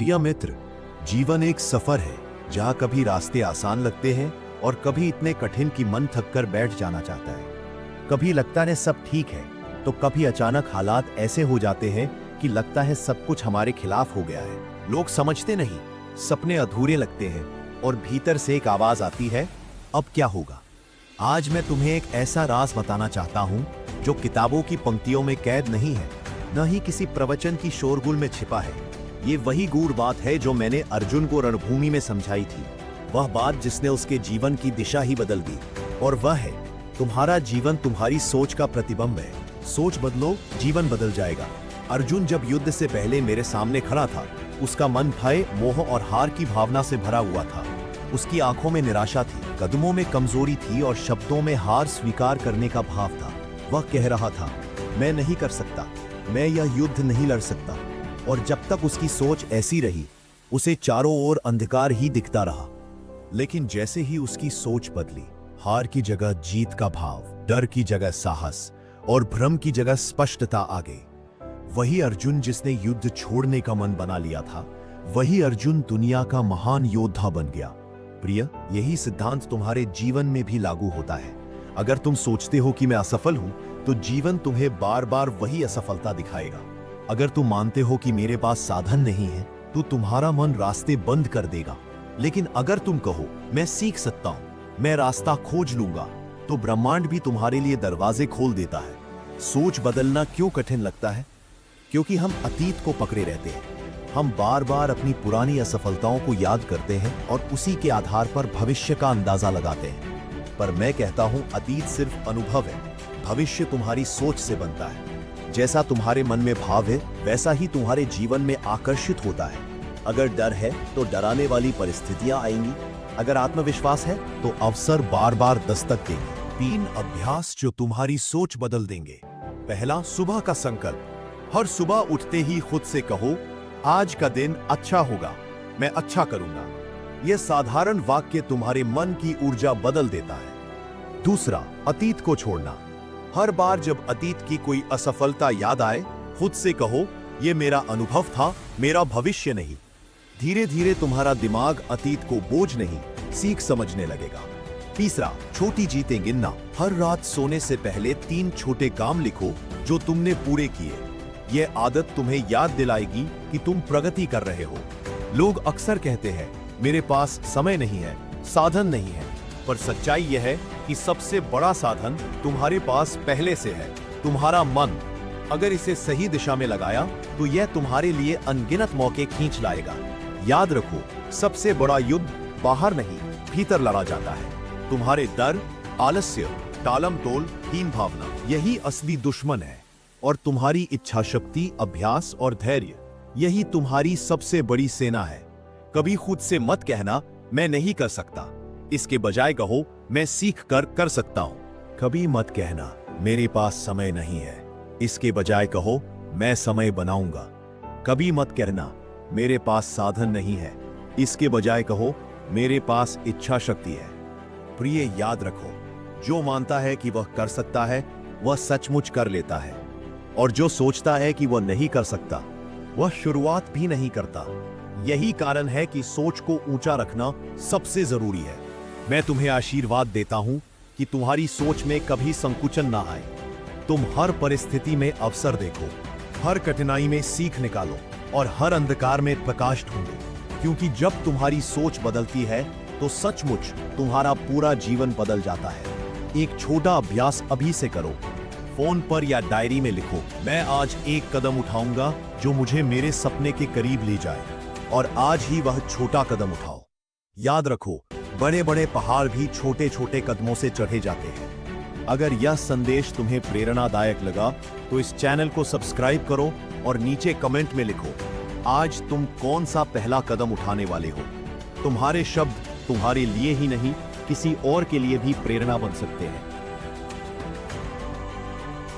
प्रिय मित्र, जीवन एक सफर है जहाँ कभी रास्ते आसान लगते हैं और कभी इतने कठिन कि मन थक कर बैठ जाना चाहता है। कभी लगता है सब ठीक है तो कभी अचानक हालात ऐसे हो जाते हैं कि लगता है सब कुछ हमारे खिलाफ हो गया है। लोग समझते नहीं, सपने अधूरे लगते हैं और भीतर से एक आवाज आती है, अब क्या होगा। आज मैं तुम्हें एक ऐसा राज बताना चाहता हूं जो किताबों की पंक्तियों में कैद नहीं है, न ही किसी प्रवचन की शोरगुल में छिपा है। ये वही गूढ़ बात है जो मैंने अर्जुन को रणभूमि में समझाई थी, वह बात जिसने उसके जीवन की दिशा ही बदल दी। और वह है, तुम्हारा जीवन तुम्हारी सोच का प्रतिबिंब है। सोच बदलो, जीवन बदल जाएगा। अर्जुन जब युद्ध से पहले मेरे सामने खड़ा था, उसका मन भय, मोह और हार की भावना से भरा हुआ था। उसकी आंखों में निराशा थी, कदमों में कमजोरी थी और शब्दों में हार स्वीकार करने का भाव था। वह कह रहा था, मैं नहीं कर सकता, मैं यह युद्ध नहीं लड़ सकता। और जब तक उसकी सोच ऐसी रही, उसे चारों ओर अंधकार ही दिखता रहा। लेकिन जैसे ही उसकी सोच बदली, हार की जगह जीत का भाव, डर की जगह साहस और भ्रम की जगह स्पष्टता आ गई। वही अर्जुन जिसने युद्ध छोड़ने का मन बना लिया था, वही अर्जुन दुनिया का महान योद्धा बन गया। प्रिय, यही सिद्धांत तुम्हारे जीवन में भी लागू होता है। अगर तुम सोचते हो कि मैं असफल हूं, तो जीवन तुम्हें बार बार वही असफलता दिखाएगा। अगर तुम मानते हो कि मेरे पास साधन नहीं है, तो तुम्हारा मन रास्ते बंद कर देगा। लेकिन अगर तुम कहो, मैं सीख सकता हूं, मैं रास्ता खोज लूंगा, तो ब्रह्मांड भी तुम्हारे लिए दरवाजे खोल देता है। सोच बदलना क्यों कठिन लगता है? क्योंकि हम अतीत को पकड़े रहते हैं। हम बार बार अपनी पुरानी असफलताओं को याद करते हैं और उसी के आधार पर भविष्य का अंदाजा लगाते हैं। पर मैं कहता हूं, अतीत सिर्फ अनुभव है, भविष्य तुम्हारी सोच से बनता है। जैसा तुम्हारे मन में भाव है, वैसा ही तुम्हारे जीवन में आकर्षित होता है। अगर डर है तो डराने वाली परिस्थितियां आएंगी, अगर आत्मविश्वास है तो अवसर बार बार दस्तक देंगे। 3 अभ्यास जो तुम्हारी सोच बदल देंगे। पहला, सुबह का संकल्प। हर सुबह उठते ही खुद से कहो, आज का दिन अच्छा होगा, मैं अच्छा करूंगा। यह साधारण वाक्य तुम्हारे मन की ऊर्जा बदल देता है। दूसरा, अतीत को छोड़ना। हर बार जब अतीत की कोई असफलता याद आए, खुद से कहो, यह मेरा अनुभव था, मेरा भविष्य नहीं। धीरे धीरे तुम्हारा दिमाग अतीत को बोझ नहीं, सीख समझने लगेगा। तीसरा, छोटी जीतें गिनना। हर रात सोने से पहले 3 छोटे काम लिखो जो तुमने पूरे किए। यह आदत तुम्हें याद दिलाएगी कि तुम प्रगति कर रहे हो। लोग अक्सर कहते हैं, मेरे पास समय नहीं है, साधन नहीं है। पर सच्चाई यह है कि सबसे बड़ा साधन तुम्हारे पास पहले से है, तुम्हारा मन। अगर इसे सही दिशा में लगाया तो यह तुम्हारे लिए अनगिनत मौके खींच लाएगा। याद रखो, सबसे बड़ा युद्ध बाहर नहीं, भीतर लड़ा जाता है। तुम्हारे डर, आलस्य, टालम टोल, हीन भावना, यही असली दुश्मन है। और तुम्हारी इच्छा शक्ति, अभ्यास और धैर्य, यही तुम्हारी सबसे बड़ी सेना है। कभी खुद से मत कहना, मैं नहीं कर सकता। इसके बजाय कहो, मैं सीख कर सकता हूं। कभी मत कहना, मेरे पास समय नहीं है। इसके बजाय कहो, मैं समय बनाऊंगा। कभी मत कहना, मेरे पास साधन नहीं है। इसके बजाय कहो, मेरे पास इच्छा शक्ति है। प्रिय, याद रखो, जो मानता है कि वह कर सकता है, वह सचमुच कर लेता है। और जो सोचता है कि वह नहीं कर सकता, वह शुरुआत भी नहीं करता। यही कारण है कि सोच को ऊंचा रखना सबसे जरूरी है। मैं तुम्हें आशीर्वाद देता हूं कि तुम्हारी सोच में कभी संकुचन ना आए। तुम हर परिस्थिति में अवसर देखो, हर कठिनाई में सीख निकालो और हर अंधकार में प्रकाश ढूंढो। क्योंकि जब तुम्हारी सोच बदलती है तो सचमुच तुम्हारा पूरा जीवन बदल जाता है। एक छोटा अभ्यास अभी से करो। फोन पर या डायरी में लिखो, मैं आज एक कदम उठाऊंगा जो मुझे मेरे सपने के करीब ले जाए। और आज ही वह छोटा कदम उठाओ। याद रखो, बड़े बड़े पहाड़ भी छोटे छोटे कदमों से चढ़े जाते हैं। अगर यह संदेश तुम्हें प्रेरणादायक लगा तो इस चैनल को सब्सक्राइब करो और नीचे कमेंट में लिखो, आज तुम कौन सा पहला कदम उठाने वाले हो। तुम्हारे शब्द तुम्हारे लिए ही नहीं, किसी और के लिए भी प्रेरणा बन सकते हैं।